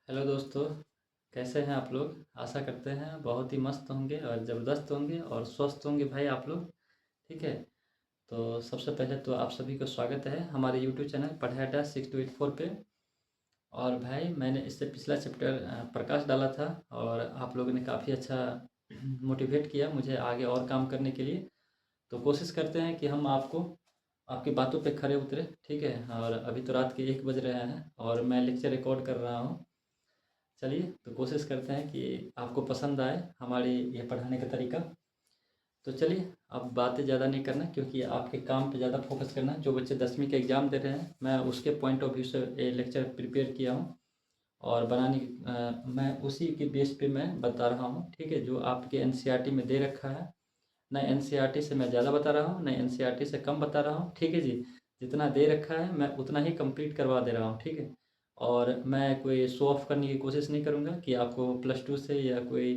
Hello दोस्तों, कैसे हैं आप लोग? आशा करते हैं बहुत ही मस्त होंगे और ज़बरदस्त होंगे और स्वस्थ होंगे भाई आप लोग। ठीक है। तो सबसे पहले तो आप सभी को स्वागत है हमारे यूट्यूब चैनल पढ़ाई अड्डा 6284 पे। और भाई मैंने इससे पिछला चैप्टर प्रकाश डाला था और आप लोगों ने काफ़ी अच्छा मोटिवेट किया मुझे आगे और काम करने के लिए। तो कोशिश करते हैं कि हम आपको आपकी बातों पे खरे उतरे। ठीक है। और अभी तो रात के 1 बज रहे हैं और मैं लेक्चर रिकॉर्ड कर रहा हूँ। चलिए तो कोशिश करते हैं कि आपको पसंद आए हमारी ये पढ़ाने का तरीका। तो चलिए अब बातें ज़्यादा नहीं करना, क्योंकि आपके काम पे ज़्यादा फोकस करना। जो बच्चे 10वीं के एग्ज़ाम दे रहे हैं मैं उसके पॉइंट ऑफ व्यू से ये लेक्चर प्रिपेयर किया हूँ और मैं उसी के बेस पे मैं बता रहा हूँ। ठीक है। जो आपके एनसीईआरटी में दे रखा है, ना एनसीईआरटी से मैं ज़्यादा बता रहा हूँ, ना एनसीईआरटी से कम बता रहा हूँ। ठीक है जी। जितना दे रखा है मैं उतना ही कंप्लीट करवा दे रहा हूँ। ठीक है। और मैं कोई शो ऑफ करने की कोशिश नहीं करूँगा कि आपको प्लस टू से या कोई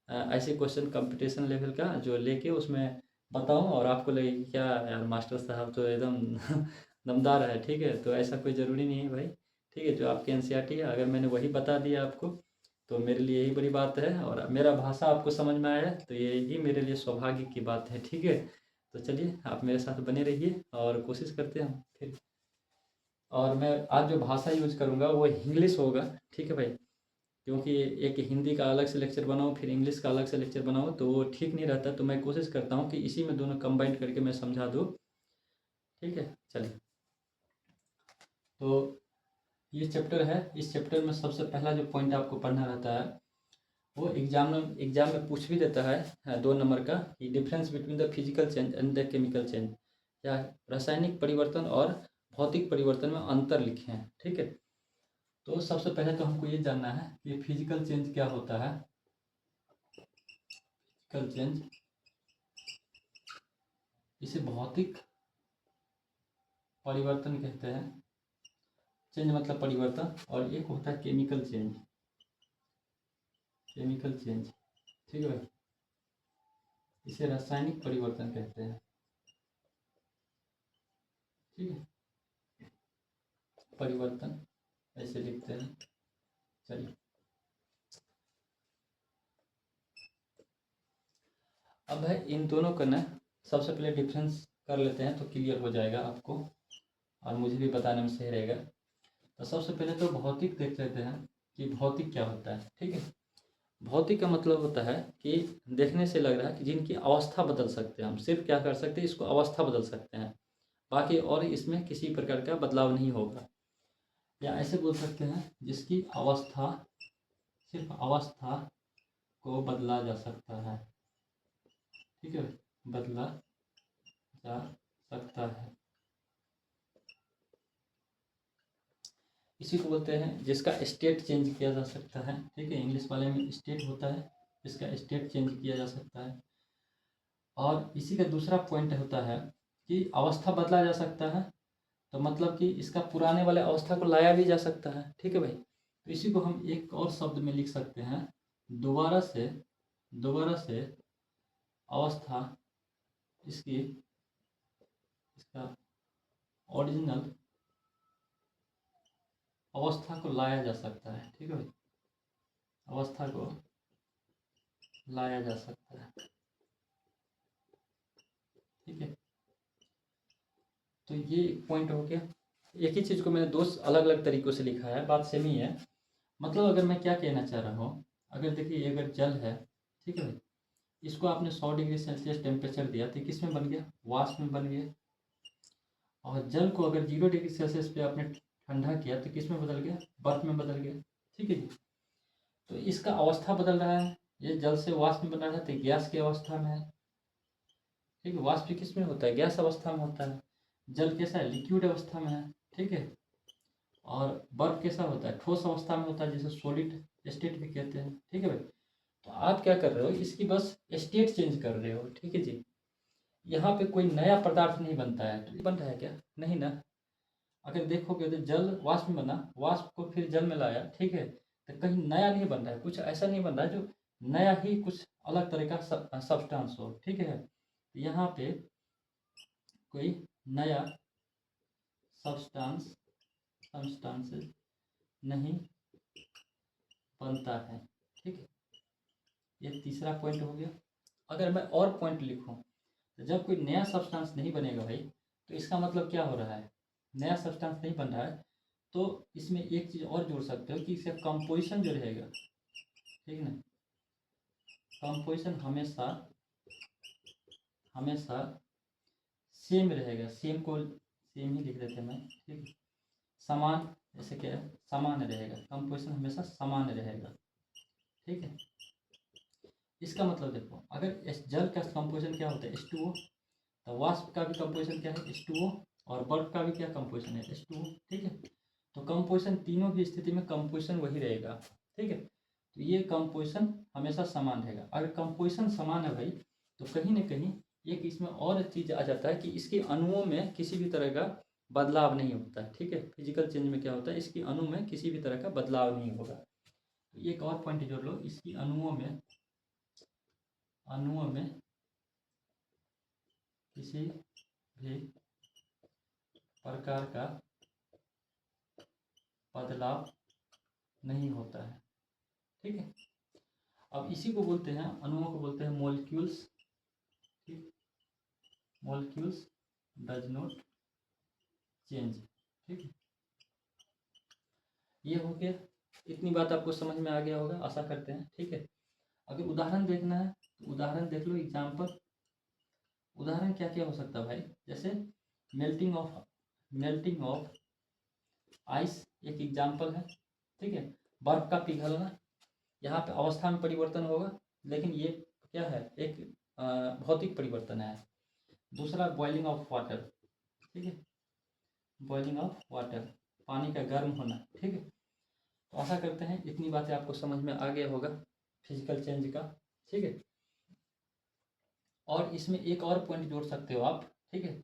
ऐसे क्वेश्चन कंपटीशन लेवल का जो लेके उसमें बताऊँ और आपको लगे कि क्या यार मास्टर साहब तो एकदम दमदार है। ठीक है। तो ऐसा कोई ज़रूरी नहीं है भाई। ठीक है। जो आपकी एनसीईआरटी है अगर मैंने वही बता दिया आपको तो मेरे लिए यही बड़ी बात है, और मेरा भाषा आपको समझ में आया तो यही मेरे लिए सौभाग्य की बात है। ठीक है। तो चलिए आप मेरे साथ बने रहिए और कोशिश करते हैं हम फिर। और मैं आज जो भाषा यूज करूँगा वो इंग्लिश होगा। ठीक है भाई। क्योंकि एक हिंदी का अलग से लेक्चर बनाऊँ फिर इंग्लिश का अलग से लेक्चर बनाऊँ तो वो ठीक नहीं रहता, तो मैं कोशिश करता हूँ कि इसी में दोनों कंबाइन करके मैं समझा दूँ। ठीक है। चलिए तो ये चैप्टर है। इस चैप्टर में सबसे पहला जो पॉइंट आपको पढ़ना रहता है वो एग्जाम में पूछ भी देता है 2 नंबर का, कि difference between the physical change and the chemical change, या रासायनिक परिवर्तन और भौतिक परिवर्तन में अंतर लिखे हैं। ठीक है। तो सबसे पहले तो हमको ये जानना है कि फिजिकल चेंज क्या होता है। फिजिकल चेंज, इसे भौतिक परिवर्तन कहते हैं। चेंज मतलब परिवर्तन। और एक होता है केमिकल चेंज। केमिकल चेंज, ठीक है भाई, इसे रासायनिक परिवर्तन कहते हैं। ठीक है। परिवर्तन ऐसे लिखते हैं। चलिए अब है इन दोनों का ना, सबसे पहले डिफरेंस कर लेते हैं तो क्लियर हो जाएगा आपको और मुझे भी बताने में सही रहेगा। तो सबसे पहले तो भौतिक देख लेते हैं कि भौतिक क्या होता है। ठीक है। भौतिक का मतलब होता है कि देखने से लग रहा है कि जिनकी अवस्था बदल सकते हैं। हम सिर्फ क्या कर सकते हैं, इसको अवस्था बदल सकते हैं, बाकी और इसमें किसी प्रकार का बदलाव नहीं होगा। या ऐसे बोल सकते हैं जिसकी अवस्था, सिर्फ अवस्था को बदला जा सकता है। ठीक है। बदला जा सकता है, इसी को बोलते हैं जिसका स्टेट चेंज किया जा सकता है। ठीक है। इंग्लिश वाले में स्टेट होता है, इसका स्टेट चेंज किया जा सकता है। और इसी का दूसरा पॉइंट होता है कि अवस्था बदला जा सकता है, तो मतलब कि इसका पुराने वाले अवस्था को लाया भी जा सकता है। ठीक है भाई। तो इसी को हम एक और शब्द में लिख सकते हैं, दोबारा से अवस्था, इसकी इसका ओरिजिनल अवस्था को लाया जा सकता है। ठीक है भाई। अवस्था को लाया जा सकता है। ठीक है। तो ये एक पॉइंट हो गया। एक ही चीज़ को मैंने दो अलग अलग तरीक़ों से लिखा है, बात सेम ही है। मतलब अगर मैं क्या कहना चाह रहा हूँ, अगर देखिए अगर जल है, ठीक है भाई, इसको आपने 100 डिग्री सेल्सियस टेम्परेचर दिया तो किस में बन गया, वाष्प में बन गया। और जल को अगर 0 डिग्री सेल्सियस पे आपने ठंडा किया तो किस में बदल गया, बर्फ में बदल गया। ठीक है जी। तो इसका अवस्था बदल रहा है, ये जल से वाष्प में बन रहा है तो गैस की अवस्था में है। ठीक है। वाष्प किस में होता है, गैस अवस्था में होता है। जल कैसा है, लिक्विड अवस्था में है। ठीक है। और बर्फ कैसा होता है, ठोस अवस्था में होता है, जिसे सॉलिड स्टेट भी कहते हैं। ठीक है भाई। तो आप क्या कर रहे हो, इसकी बस स्टेट चेंज कर रहे हो। ठीक है जी। यहाँ पे कोई नया पदार्थ नहीं बनता है। तो बन रहा है क्या, नहीं ना। अगर देखोगे तो जल वाष्प में बना, वाष्प को फिर जल में लाया। ठीक है। तो कहीं नया नहीं बन रहा है, कुछ ऐसा नहीं बन रहा है जो नया ही कुछ अलग तरह का सब्सटेंस हो। ठीक है। यहाँ पे कोई नया सब्सटेंस सब्सटेंस नहीं बनता है। ठीक है, ये तीसरा पॉइंट हो गया। अगर मैं और पॉइंट लिखूं तो जब कोई नया सब्सटेंस नहीं बनेगा भाई, तो इसका मतलब क्या हो रहा है, नया सब्सटेंस नहीं बन रहा है, तो इसमें एक चीज़ और जोड़ सकते हो कि इसका कंपोजिशन जो रहेगा, ठीक है ना, कंपोजिशन हमेशा हमेशा सेम रहेगा। सेम को सेम ही लिख देते हैं मैं, ठीक है, समान, जैसे क्या है, समान रहेगा, कंपोजिशन हमेशा समान रहेगा। ठीक है, इसका मतलब देखो, अगर जल का कंपोजिशन क्या होता है, H2O, तो वाष्प का भी कंपोजिशन क्या है, H2O, और बर्फ का भी क्या कंपोजिशन है, H2O। ठीक है, तो कंपोजिशन तीनों की स्थिति में कंपोजिशन वही रहेगा। ठीक है, तो ये कंपोजिशन हमेशा समान रहेगा। अगर कंपोजिशन समान है भाई, तो कहीं ना कहीं एक इसमें और चीज़ आ जाता है कि इसके अणुओं में किसी भी तरह का बदलाव नहीं होता है। ठीक है, फिजिकल चेंज में क्या होता है, इसकी अणु में किसी भी तरह का बदलाव नहीं होगा। तो एक और पॉइंट जोड़ लो, इसकी अणुओं में किसी भी प्रकार का बदलाव नहीं होता है। ठीक है, अब इसी को बोलते हैं, अणुओं को बोलते हैं मॉलिक्यूल्स। ठीक, मॉलिक्यूल्स डज नॉट चेंज। ठीक है, ये हो गया। इतनी बात आपको समझ में आ गया होगा, आशा करते हैं। ठीक है, अगर उदाहरण देखना है तो उदाहरण देख लो, एग्जाम्पल। उदाहरण क्या क्या हो सकता है भाई, जैसे मेल्टिंग ऑफ आइस एक एग्जाम्पल है। ठीक है, बर्फ का पिघलना, यहाँ पे अवस्था में परिवर्तन होगा, लेकिन ये क्या है, एक भौतिक परिवर्तन है। दूसरा बॉइलिंग ऑफ वाटर। ठीक है, बॉइलिंग ऑफ वाटर, पानी का गर्म होना। ठीक है, तो आशा करते हैं इतनी बातें आपको समझ में आ गया होगा फिजिकल चेंज का। ठीक है, और इसमें एक और पॉइंट जोड़ सकते हो आप। ठीक है,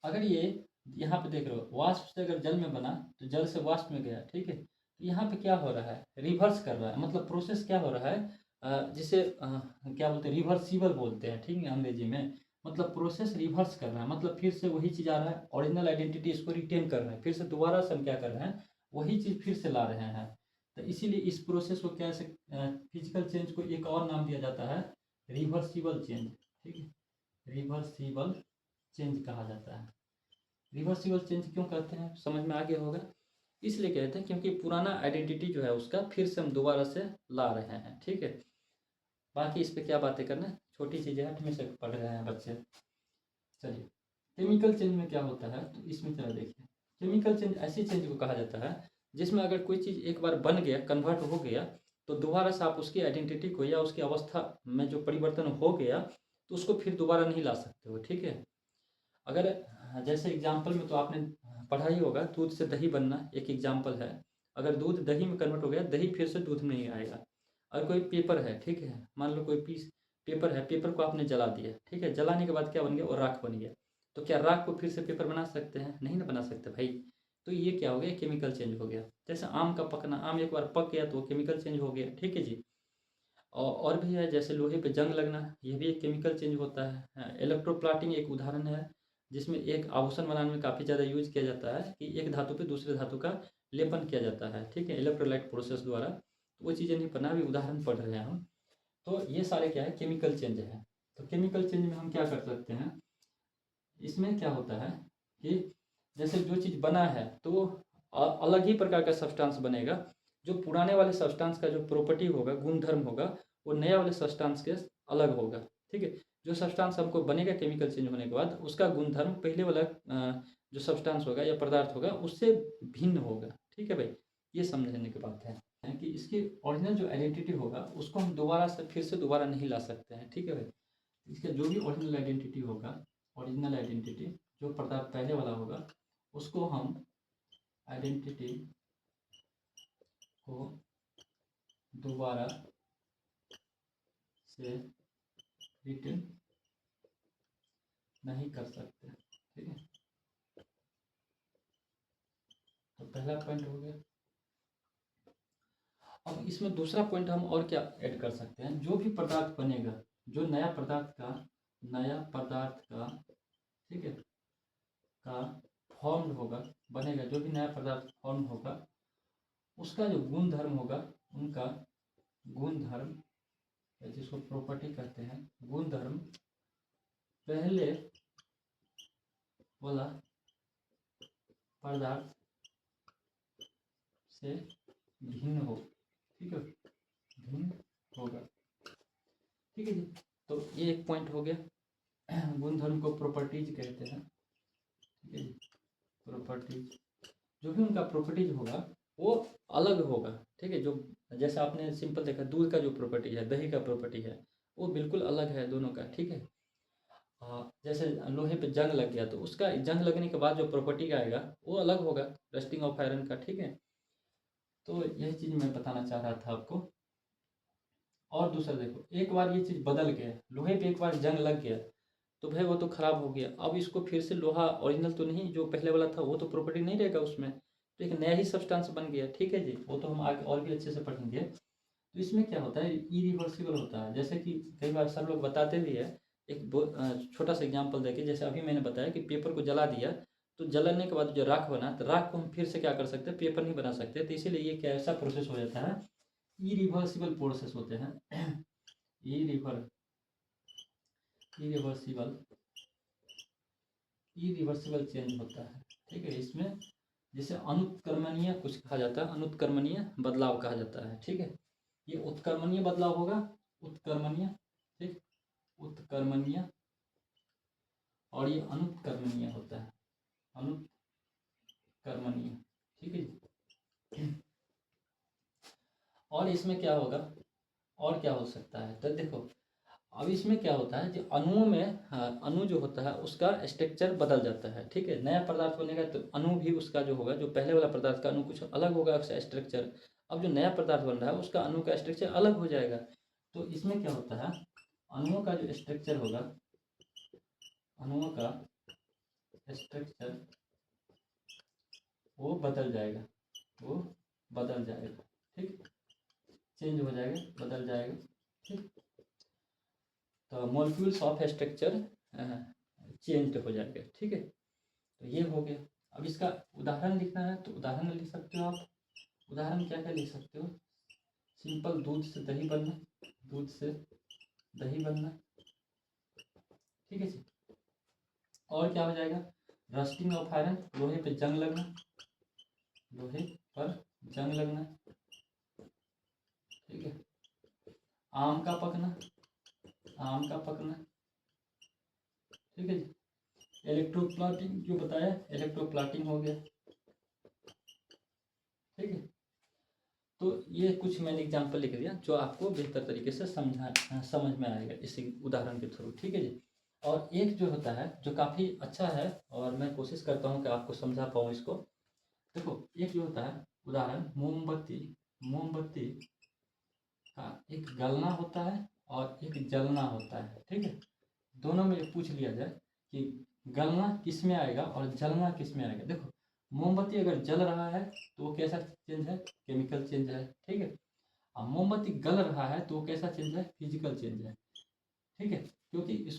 अगर ये यहाँ पे देख रहे हो, वाष्प से अगर जल में बना तो जल से वाष्प में गया। ठीक है, तो यहाँ पे क्या हो रहा है, रिवर्स कर रहा है, मतलब प्रोसेस क्या हो रहा है, जिसे क्या बोलते हैं, रिवर्सिबल बोलते हैं। ठीक है, अंग्रेजी में, मतलब प्रोसेस रिवर्स कर रहा है, मतलब फिर से वही चीज़ आ रहा है, ओरिजिनल आइडेंटिटी इसको रिटेन कर रहे हैं, फिर से दोबारा से हम क्या कर रहे हैं, वही चीज़ फिर से ला रहे हैं। तो इसीलिए इस प्रोसेस को क्या से फिजिकल चेंज को एक और नाम दिया जाता है, रिवर्सिबल चेंज। ठीक है, रिवर्सिबल चेंज कहा जाता है। रिवर्सिबल चेंज क्यों कहते हैं, समझ में आ गया होगा। इसलिए कहते हैं क्योंकि पुराना आइडेंटिटी जो है उसका फिर से हम दोबारा से ला रहे हैं। ठीक है, बाकी इस पर क्या बातें करना, छोटी चीज़ें हैं, में से पढ़ रहे हैं बच्चे। चलिए, केमिकल चेंज में क्या होता है, तो इसमें चलो देखिए, केमिकल चेंज ऐसी चेंज को कहा जाता है जिसमें अगर कोई चीज़ एक बार बन गया, कन्वर्ट हो गया, तो दोबारा से आप उसकी आइडेंटिटी को या उसकी अवस्था में जो परिवर्तन हो गया, तो उसको फिर दोबारा नहीं ला सकते हो। ठीक है, अगर जैसे एग्जाम्पल में तो आपने पढ़ा ही होगा, दूध से दही बनना एक एग्जाम्पल है। अगर दूध दही में कन्वर्ट हो गया, दही फिर से दूध में नहीं आएगा। अगर कोई पेपर है, ठीक है, मान लो कोई पीस पेपर है, पेपर को आपने जला दिया। ठीक है, जलाने के बाद क्या बन गया, वो राख बन गया। तो क्या राख को फिर से पेपर बना सकते हैं, नहीं ना बना सकते भाई। तो ये क्या हो गया, केमिकल चेंज हो गया। जैसे आम का पकना, आम एक बार पक गया तो केमिकल चेंज हो गया। ठीक है जी, और भी है, जैसे लोहे पे जंग लगना, ये भी एक केमिकल चेंज होता है। इलेक्ट्रोप्लाटिंग एक उदाहरण है, जिसमें एक आभूषण बनाने में काफ़ी ज़्यादा यूज किया जाता है कि एक धातु पे दूसरे धातु का लेपन किया जाता है। ठीक है, इलेक्ट्रोलाइट प्रोसेस द्वारा। तो वो चीज़ें नहीं पढ़ना, अभी उदाहरण पढ़ रहे हैं हम। तो ये सारे क्या है, केमिकल चेंज है। तो केमिकल चेंज में हम क्या कर सकते हैं, इसमें क्या होता है कि जैसे जो चीज़ बना है तो वो अलग ही प्रकार का सब्सटेंस बनेगा। जो पुराने वाले सब्सटेंस का जो प्रॉपर्टी होगा, गुण-धर्म होगा, वो नए वाले सब्सटेंस के अलग होगा। ठीक है, जो सब्सटेंस हमको बनेगा केमिकल चेंज होने के बाद, उसका गुण-धर्म पहले वाला जो सब्सटेंस होगा या पदार्थ होगा उससे भिन्न होगा। ठीक है भाई, ये समझने की बात है कि इसकी ओरिजिनल जो आइडेंटिटी होगा उसको हम दोबारा से फिर से दोबारा नहीं ला सकते हैं। ठीक है भाई, इसका जो भी ओरिजिनल आइडेंटिटी होगा, ओरिजिनल आइडेंटिटी जो पदार्थ पहले वाला होगा, उसको हम आइडेंटिटी को दोबारा से रिटर्न नहीं कर सकते। ठीक है, तो पहला पॉइंट हो गया। अब इसमें दूसरा पॉइंट हम और क्या ऐड कर सकते हैं, जो भी पदार्थ बनेगा, जो नया पदार्थ का, ठीक है, का फॉर्म होगा, बनेगा, जो भी नया पदार्थ फॉर्म होगा, उसका जो गुण धर्म होगा उनका गुणधर्म, जिसको प्रॉपर्टी कहते हैं, गुणधर्म पहले वाला पदार्थ से भिन्न हो, ठीक है, भिन्न होगा, ठीक है जी। तो ये एक पॉइंट हो गया। गुणधर्म को प्रॉपर्टीज कहते हैं, ठीक है जी। प्रॉपर्टीज, जो भी उनका प्रॉपर्टीज होगा वो अलग होगा, ठीक है। जो जैसे आपने सिंपल देखा, दूध का जो प्रॉपर्टी है, दही का प्रॉपर्टी है, वो बिल्कुल अलग है दोनों का, ठीक है। जैसे लोहे पे जंग लग गया तो उसका जंग लगने के बाद जो प्रॉपर्टी का आएगा वो अलग होगा, रस्टिंग ऑफ आयरन का, ठीक है। तो यही चीज़ मैं बताना चाह रहा था आपको। और दूसरा देखो, एक बार ये चीज़ बदल गया, लोहे पे एक बार जंग लग गया तो भाई वो तो खराब हो गया, अब इसको फिर से लोहा ओरिजिनल तो नहीं, जो पहले वाला था वो तो प्रॉपर्टी नहीं रहेगा उसमें, तो एक नया ही सब्सटेंस बन गया, ठीक है जी। वो तो हम आगे और भी अच्छे से पढ़ेंगे। तो इसमें क्या होता है, इरिवर्सिबल होता है। जैसे कि कई बार सर लोग बताते भी है, एक छोटा सा एग्जांपल देके, जैसे अभी मैंने बताया कि पेपर को जला दिया तो जलाने के बाद जो राख बना, तो राख को हम फिर से क्या कर सकते हैं, पेपर नहीं बना सकते, तो इसीलिए ये क्या ऐसा प्रोसेस हो जाता है, इरिवर्सिबल प्रोसेस होते हैं। इरिवर इरिवर्सिबल इरिवर्सिबल चेंज होता है, ठीक है। इसमें जिसे अनुत्क्रमणीय कुछ कहा जाता है, अनुत्क्रमणीय बदलाव कहा जाता है, ठीक है। ये उत्क्रमणीय बदलाव होगा, उत्क्रमणीय, ठीक, उत्क्रमणीय, और ये अनुत्क्रमणीय होता है, अनुत्क्रमणीय, ठीक है जी। और इसमें क्या होगा, और क्या हो सकता है, तो देखो अब इसमें क्या होता है, जो अणुओं में, हाँ, अणु जो होता है उसका स्ट्रक्चर बदल जाता है, ठीक है। नया पदार्थ बनेगा तो अणु भी उसका जो होगा, जो पहले वाला पदार्थ का अणु कुछ अलग होगा उसका स्ट्रक्चर, अब जो नया पदार्थ बन रहा है उसका अणु का स्ट्रक्चर अलग हो जाएगा। तो इसमें क्या होता है, अणुओं का जो स्ट्रक्चर होगा, अणुओं का स्ट्रक्चर वो बदल जाएगा, वो बदल जाएगा, ठीक, चेंज हो जाएगा, बदल जाएगा, ठीक। तो मॉलिक्यूल्स ऑफ स्ट्रक्चर चेंज हो जाएगा, ठीक है। तो ये हो गया। अब इसका उदाहरण लिखना है तो उदाहरण लिख सकते हो आप। उदाहरण क्या क्या लिख सकते हो, सिंपल दूध से दही बनना, दूध से दही बनना, ठीक है जी। और क्या हो जाएगा, रस्टिंग ऑफ आयरन, लोहे पे जंग लगना, लोहे पर जंग लगना, ठीक है। आम का पकना, आम का पकना, ठीक है जी। इलेक्ट्रोप्लाटिंग जो बताया, इलेक्ट्रोप्लाटिंग हो गया, ठीक है। तो ये कुछ मैंने एग्जांपल लिख दिया जो आपको बेहतर तरीके से समझ में आएगा इसी उदाहरण के थ्रू, ठीक है जी। और एक जो होता है जो काफ़ी अच्छा है, और मैं कोशिश करता हूँ कि आपको समझा पाऊँ इसको। देखो एक जो होता है उदाहरण, मोमबत्ती, मोमबत्ती का एक गलना होता है और एक जलना होता है, ठीक है। दोनों में पूछ लिया जाए कि गलना किस में आएगा और जलना किस में आएगा। देखो मोमबत्ती अगर जल रहा है तो वो कैसा चेंज है, केमिकल चेंज है, ठीक है। अब मोमबत्ती गल रहा है तो वो कैसा चेंज है, फिजिकल चेंज है, ठीक है। क्योंकि